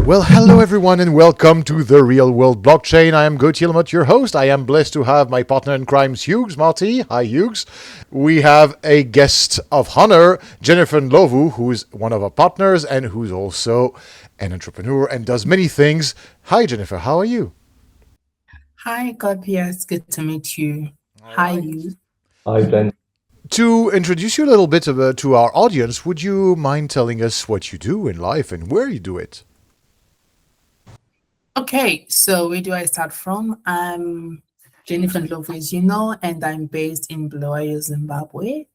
Well, hello everyone, and welcome to the Real World Blockchain. I am Gauthier Lamotte, your host. I am blessed to have my partner in crime, Hughes Marty. Hi, Hughes. We have a guest of honor, Jennifer Ndlovu, who is one of our partners and who's also an entrepreneur and does many things. Hi, Jennifer. How are you? Hi, Gauthier. It's good to meet you. All Hi, right. you. Hi, Jen. To introduce you a little bit to our audience, would you mind telling us what you do in life and where you do it? Okay, so where do I start from? I'm Jennifer Ndlovu, as you know, and I'm based in Bulawayo, Zimbabwe.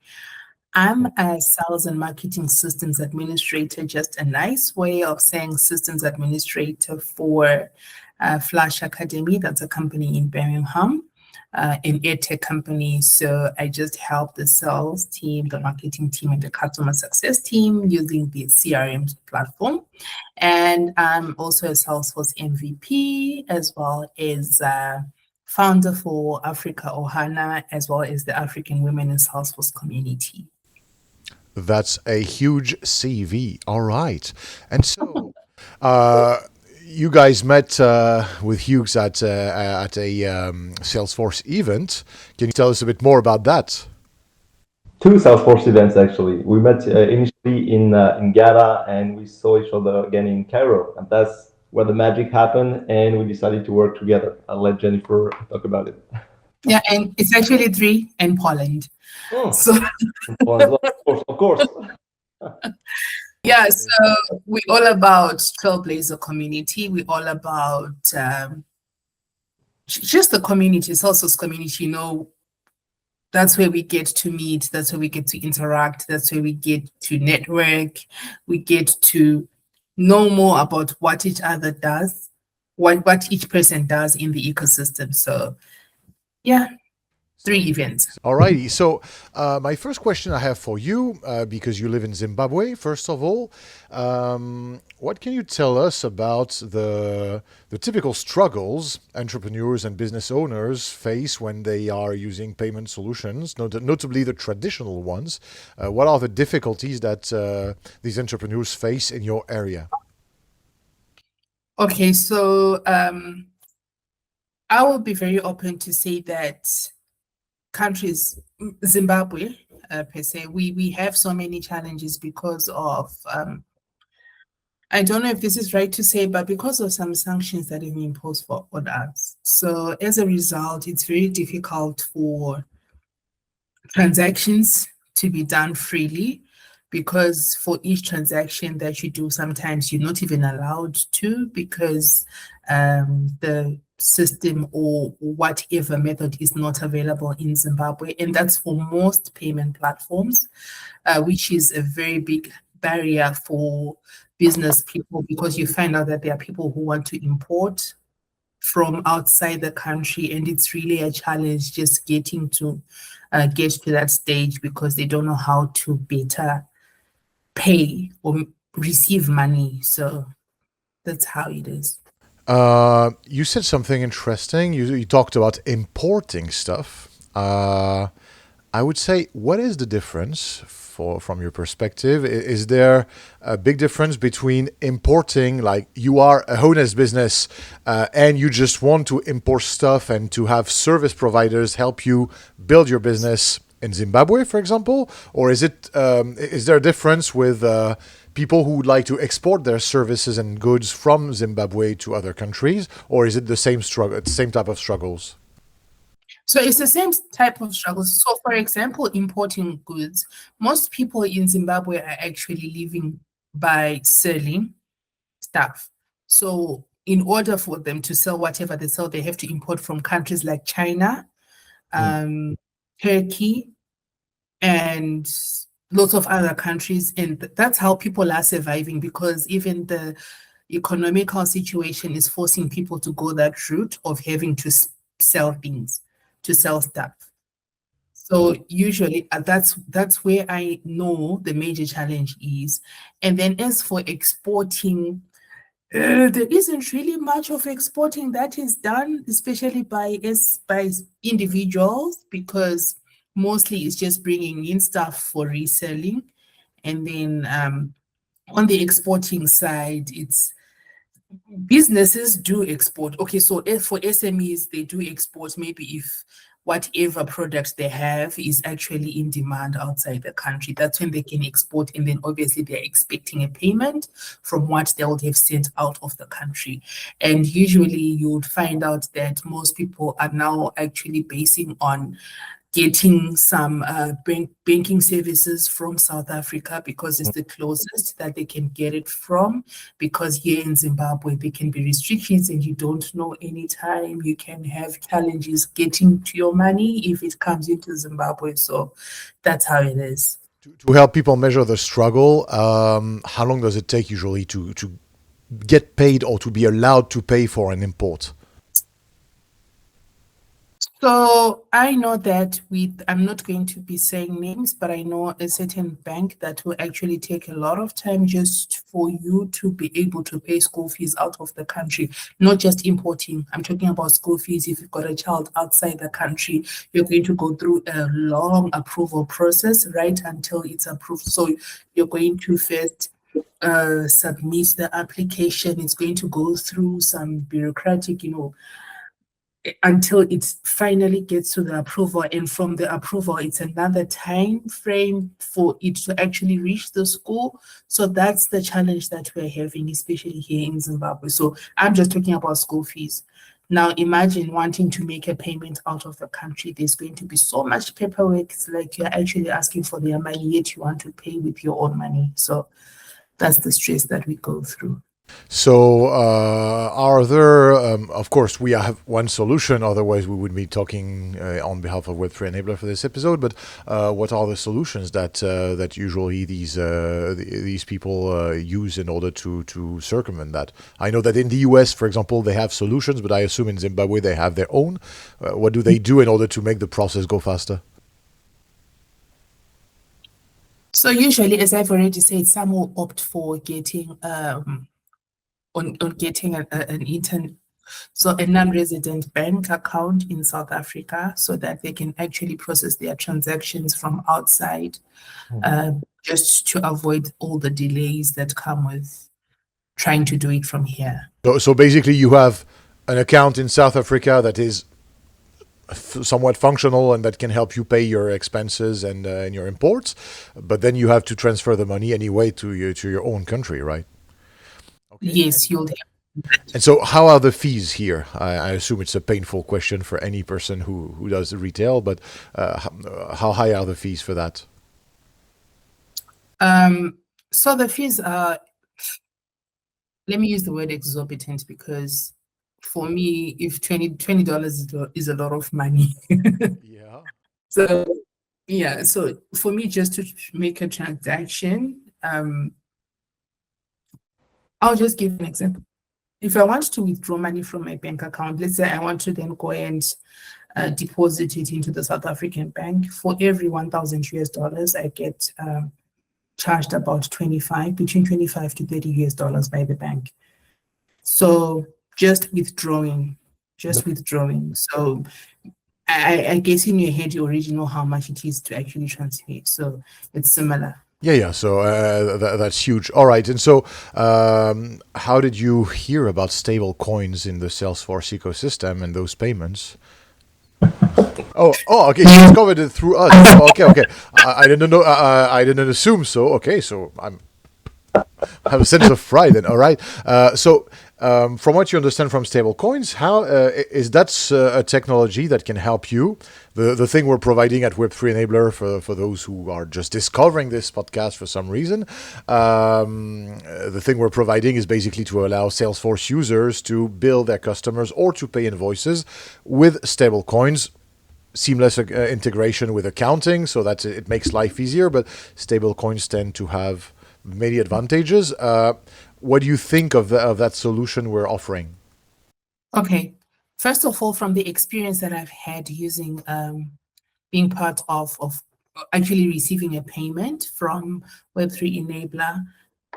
I'm a sales and marketing systems administrator, just a nice way of saying systems administrator for Flash Academy. That's a company in Birmingham, an edtech company. So I just help the sales team, the marketing team, and the customer success team using the CRM platform. And I'm also a Salesforce MVP, as well as founder for Africa Ohana, as well as the African Women in Salesforce community. That's a huge CV. All right. And so, uh, you guys met with Hughes at a Salesforce event. Can you tell us a bit more about that? Two Salesforce events actually. We met initially in Ghana, and we saw each other again in Cairo, and that's where the magic happened. And we decided to work together. I'll let Jennifer talk about it. Yeah, and it's actually three in Poland. Oh, So well, as well, of course. yeah, so we're all about Trailblazer community. We're all about just the community, Salesforce community. That's where we get to meet. That's where we get to interact. That's where we get to network. We get to know more about what each other does, what each person does in the ecosystem. So yeah, three events. All righty. So, my first question I have for you, because you live in Zimbabwe, first of all, what can you tell us about the typical struggles entrepreneurs and business owners face when they are using payment solutions, notably the traditional ones? What are the difficulties that these entrepreneurs face in your area? Okay, so I will be very open to say that countries, Zimbabwe per se, we have so many challenges because of I don't know if this is right to say, but because of some sanctions that have been imposed on us. So as a result, it's very difficult for transactions to be done freely, because for each transaction that you do, sometimes you're not even allowed to, because the system or whatever method is not available in Zimbabwe. And that's for most payment platforms, which is a very big barrier for business people, because you find out that there are people who want to import from outside the country, and it's really a challenge just get to that stage, because they don't know how to better pay or receive money. So that's how it is. You said something interesting. You talked about importing stuff. I would say, what is the difference from your perspective? Is there a big difference between importing, like you are a honest business and you just want to import stuff and to have service providers help you build your business in Zimbabwe, for example? Or is there a difference with people who would like to export their services and goods from Zimbabwe to other countries? Or is it the same struggle, same type of struggles? So it's the same type of struggles. So, for example, importing goods, most people in Zimbabwe are actually living by selling stuff. So, in order for them to sell whatever they sell, they have to import from countries like China, Mm. um, Turkey, and lots of other countries. And that's how people are surviving, because even the economical situation is forcing people to go that route of having to sell things, to sell stuff. So usually that's where I know the major challenge is. And then as for exporting, there isn't really much of exporting that is done, especially by individuals, because mostly it's just bringing in stuff for reselling. And then on the exporting side, Businesses do export. Okay, so if for SMEs, they do export maybe if whatever product they have is actually in demand outside the country. That's when they can export, and then obviously they're expecting a payment from what they would have sent out of the country. And usually you would find out that most people are now actually basing on getting some banking services from South Africa because it's the closest that they can get it from. Because here in Zimbabwe, there can be restrictions and you don't know anytime you can have challenges getting to your money if it comes into Zimbabwe. So that's how it is. To help people measure the struggle, how long does it take usually to get paid or to be allowed to pay for an import? So I know that I'm not going to be saying names, but I know a certain bank that will actually take a lot of time just for you to be able to pay school fees out of the country, not just importing. I'm talking about school fees. If you've got a child outside the country, you're going to go through a long approval process, right, until it's approved. So you're going to first submit the application. It's going to go through some bureaucratic, until it finally gets to the approval, and from the approval it's another time frame for it to actually reach the school. So that's the challenge that we're having, especially here in Zimbabwe. So I'm just talking about school fees. Now imagine wanting to make a payment out of the country. There's going to be so much paperwork. It's like you're actually asking for their money, yet you want to pay with your own money. So that's the stress that we go through. So, are there, of course, we have one solution, otherwise, we would be talking on behalf of Web3 Enabler for this episode. But what are the solutions that usually these people use in order to circumvent that? I know that in the US, for example, they have solutions, but I assume in Zimbabwe they have their own. What do they do in order to make the process go faster? So usually, as I've already said, some will opt for getting on getting a non-resident bank account in South Africa, so that they can actually process their transactions from outside, just to avoid all the delays that come with trying to do it from here. So basically, you have an account in South Africa that is somewhat functional and that can help you pay your expenses and your imports, but then you have to transfer the money anyway to your own country, right? Okay. Yes, you'll have. And so, how are the fees here? I assume it's a painful question for any person who does retail, but how high are the fees for that? So the fees are, let me use the word exorbitant, because for me, if $20 is a lot of money. Yeah. So yeah, so for me, just to make a transaction, I'll just give an example. If I want to withdraw money from my bank account, let's say I want to then go and deposit it into the South African bank, for every 1,000 US dollars, I get charged about between 25 to 30 US dollars by the bank. So just withdrawing. So I guess in your head, you already know how much it is to actually transfer. So it's similar. Yeah. So that's huge. All right. And so, how did you hear about stable coins in the Salesforce ecosystem and those payments? Oh, okay. You discovered it through us. Oh, okay. I didn't know. I didn't assume so. Okay, so I have a sense of pride. Then, all right. From what you understand from stablecoins, how is that a technology that can help you? The thing we're providing at Web3 Enabler for those who are just discovering this podcast for some reason, the thing we're providing is basically to allow Salesforce users to bill their customers or to pay invoices with stablecoins. Seamless integration with accounting, so that it makes life easier. But stablecoins tend to have many advantages. What do you think of that solution we're offering? Okay. First of all, from the experience that I've had using being part of actually receiving a payment from Web3 Enabler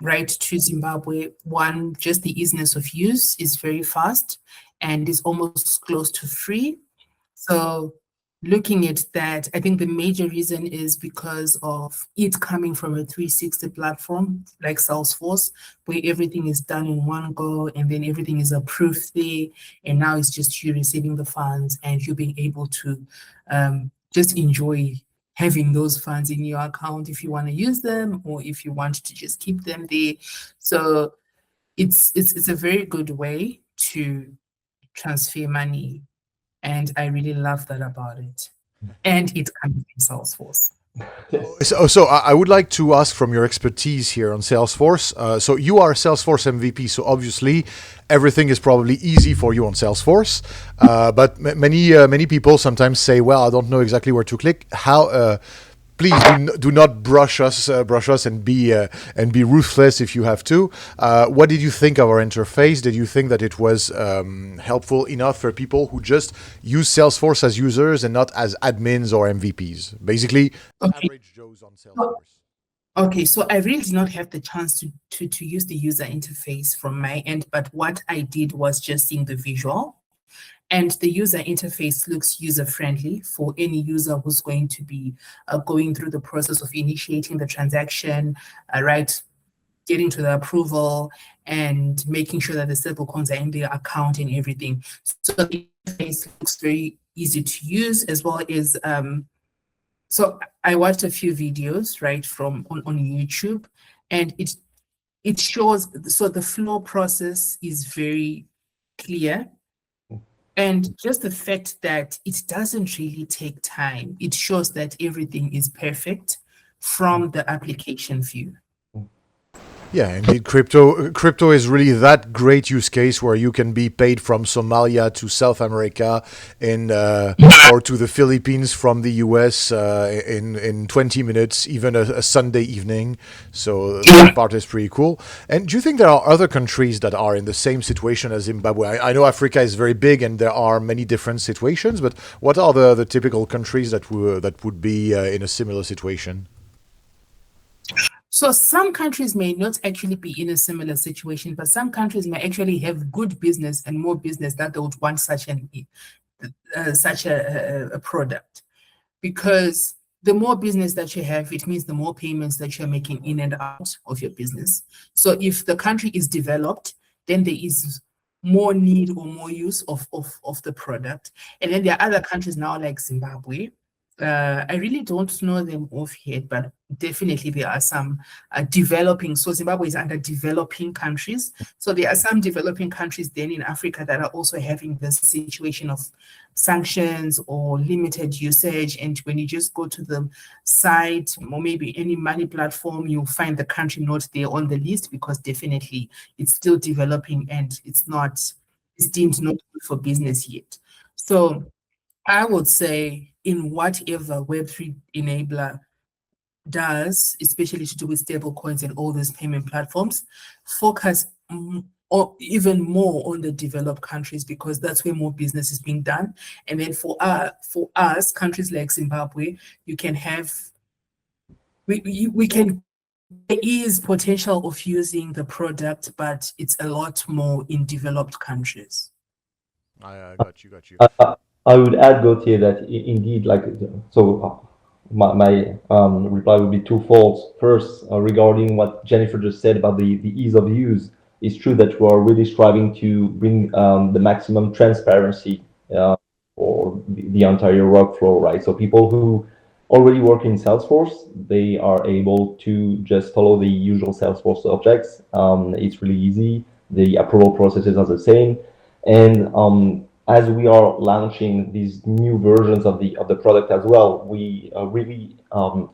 right to Zimbabwe, one, just the easiness of use is very fast and is almost close to free. So looking at that, I think the major reason is because of it coming from a 360 platform like Salesforce, where everything is done in one go and then everything is approved there. And now it's just you receiving the funds and you being able to just enjoy having those funds in your account if you want to use them or if you want to just keep them there. So it's a very good way to transfer money, and I really love that about it. And it comes from Salesforce. Yes. So I would like to ask from your expertise here on Salesforce. So you are Salesforce MVP, so obviously everything is probably easy for you on Salesforce. But many people sometimes say, "Well, I don't know exactly where to click." How? Please do not brush us and be ruthless if you have to. What did you think of our interface? Did you think that it was helpful enough for people who just use Salesforce as users and not as admins or MVPs? Basically, Okay. average Joes on Salesforce. Okay, so I really did not have the chance to use the user interface from my end, but what I did was just seeing the visual. And the user interface looks user-friendly for any user who's going to be going through the process of initiating the transaction, right, getting to the approval and making sure that the stablecoins are in their account and everything. So the interface looks very easy to use, as well as so I watched a few videos, right, from on YouTube, and it shows, so the flow process is very clear. And just the fact that it doesn't really take time, it shows that everything is perfect from the application view. Yeah, indeed, crypto is really that great use case where you can be paid from Somalia to South America or to the Philippines from the US in 20 minutes, even a Sunday evening. So that part is pretty cool. And do you think there are other countries that are in the same situation as Zimbabwe? I know Africa is very big and there are many different situations, but what are the typical countries that would be in a similar situation? So some countries may not actually be in a similar situation, but some countries may actually have good business and more business that they would want such a product. Because the more business that you have, it means the more payments that you're making in and out of your business. So if the country is developed, then there is more need or more use of the product. And then there are other countries now like Zimbabwe. I really don't know them offhand, but definitely there are some developing. So Zimbabwe is under developing countries. So there are some developing countries then in Africa that are also having this situation of sanctions or limited usage. And when you just go to the site or maybe any money platform, you'll find the country not there on the list because definitely it's still developing and it's deemed not good for business yet. So I would say in whatever Web3 enabler does, especially to do with stable coins and all these payment platforms, focus or even more on the developed countries because that's where more business is being done. And then for us, countries like Zimbabwe, you can have we can there is potential of using the product, but it's a lot more in developed countries. I got you. I would add, Gauthier, that indeed, like, so my reply would be twofold. First, regarding what Jennifer just said about the ease of use, it's true that we are really striving to bring the maximum transparency for the entire workflow, right? So people who already work in Salesforce, they are able to just follow the usual Salesforce objects. It's really easy. The approval processes are the same. And as we are launching these new versions of the product as well, we really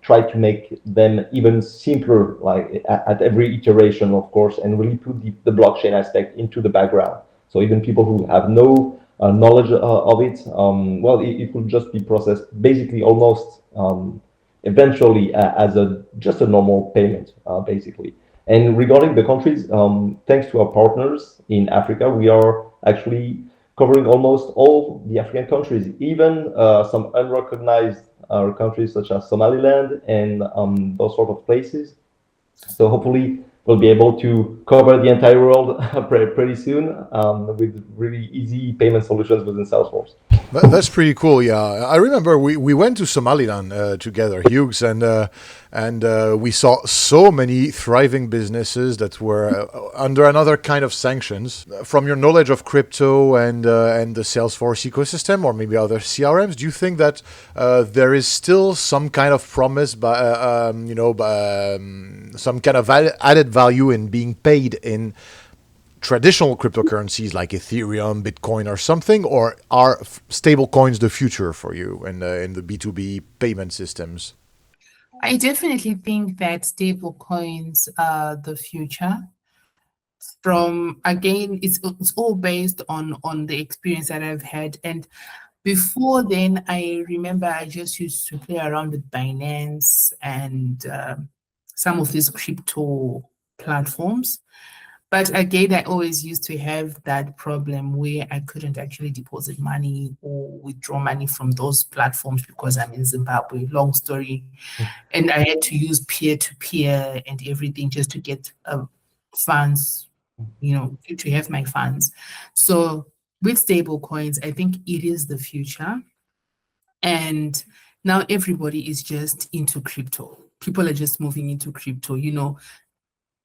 try to make them even simpler, like at every iteration, of course, and really put the blockchain aspect into the background. So even people who have no knowledge of it, well, it will just be processed basically almost eventually as just a normal payment, basically. And regarding the countries, thanks to our partners in Africa, we are actually covering almost all the African countries, even some unrecognized countries such as Somaliland and those sort of places. So hopefully we'll be able to cover the entire world pretty soon with really easy payment solutions within Salesforce. That's pretty cool. Yeah, I remember we went to Somaliland together, Hughes, and we saw so many thriving businesses that were under another kind of sanctions. From your knowledge of crypto and the Salesforce ecosystem, or maybe other CRMs, do you think that there is still some kind of promise, some kind of added value in being paid in traditional cryptocurrencies like Ethereum, Bitcoin, or something, or are stable coins the future for you in the B2B payment systems? I definitely think that stable coins are the future. From again, it's all based on the experience that I've had. And before then, I remember I just used to play around with Binance and some of these crypto platforms. But again, I always used to have that problem where I couldn't actually deposit money or withdraw money from those platforms because I'm in Zimbabwe. Long story. And I had to use peer-to-peer and everything just to get funds, to have my funds. So with stable coins, I think it is the future. And now everybody is just into crypto. People are just moving into crypto,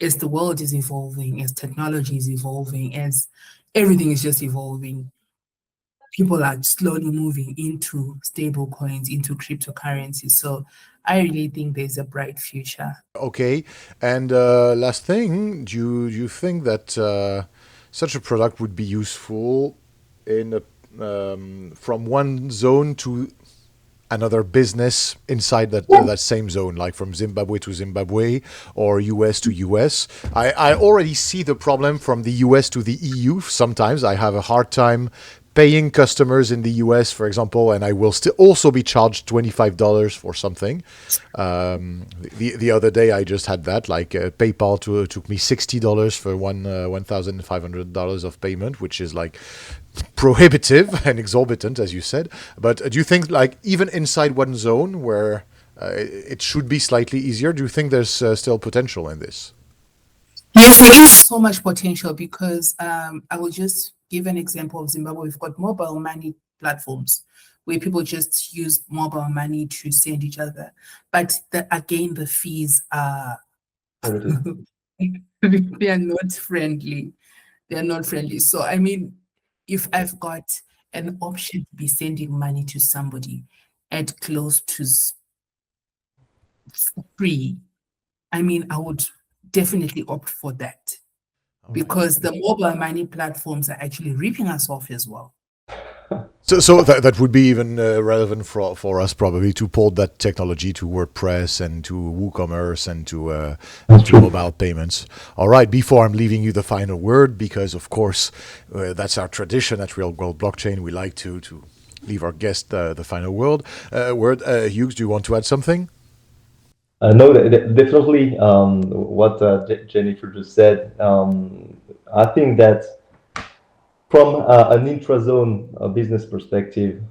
as the world is evolving, as technology is evolving, as everything is just evolving, people are slowly moving into stable coins, into cryptocurrency. So I really think there's a bright future. Okay, and last thing, do you think that such a product would be useful in from one zone to another business inside that same zone, like from Zimbabwe to Zimbabwe or US to US? I already see the problem from the US to the EU. Sometimes I have a hard time paying customers in the US, for example, and I will still also be charged $25 for something. The other day I just had that, like PayPal took me $60 for $1,500 of payment, which is like prohibitive and exorbitant, as you said. But do you think, like, even inside one zone where it should be slightly easier, do you think there's still potential in this? Yes, there is so much potential because I will just give an example of Zimbabwe. We've got mobile money platforms where people just use mobile money to send each other. But again, the fees are they are not friendly. They are not friendly. So I mean, if I've got an option to be sending money to somebody at close to free, I mean, I would definitely opt for that because the mobile money platforms are actually ripping us off as well. So that would be even relevant for us probably to port that technology to WordPress and to WooCommerce and to mobile payments. All right, before I'm leaving you the final word, because of course that's our tradition at Real World Blockchain. We like to leave our guest the final word. Hughes, do you want to add something? No, definitely. What Jennifer just said. I think that from an intrazone business perspective,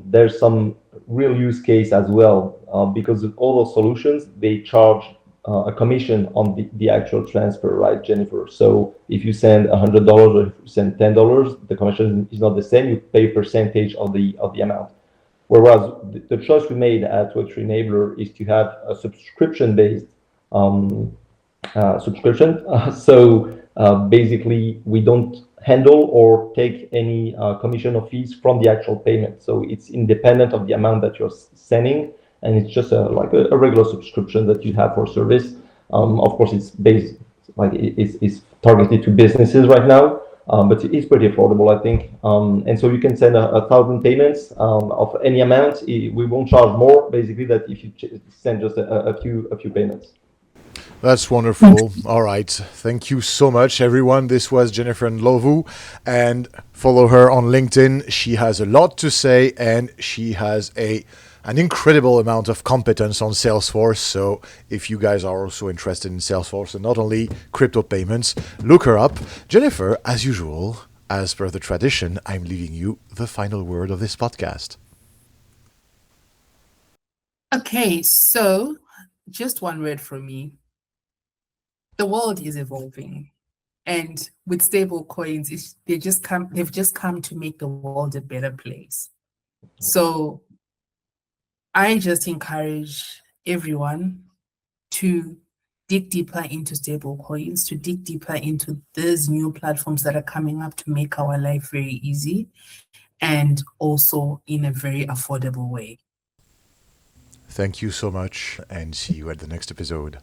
there's some real use case as well because of all those solutions, they charge a commission on the actual transfer, right, Jennifer? So if you send $100 or if you send $10, the commission is not the same. You pay a percentage of the amount. Whereas the choice we made at Web3 Enabler is to have a subscription-based subscription. So basically, we don't handle or take any commission or fees from the actual payment. So it's independent of the amount that you're sending, and it's just like a regular subscription that you have for service. Of course, it's based it's targeted to businesses right now. But it's pretty affordable, I think. And so you can send 1,000 payments of any amount. We won't charge more, basically, that if you send just a few payments. That's wonderful. All right. Thank you so much, everyone. This was Jennifer Ndlovu, and follow her on LinkedIn. She has a lot to say, and she has an incredible amount of competence on Salesforce. So if you guys are also interested in Salesforce and not only crypto payments, look her up. Jennifer, as usual, as per the tradition, I'm leaving you the final word of this podcast. Okay, so just one word from me. the world is evolving. And with stable coins, they've just come to make the world a better place. So I just encourage everyone to dig deeper into stable coins, to dig deeper into these new platforms that are coming up to make our life very easy and also in a very affordable way. Thank you so much, and see you at the next episode.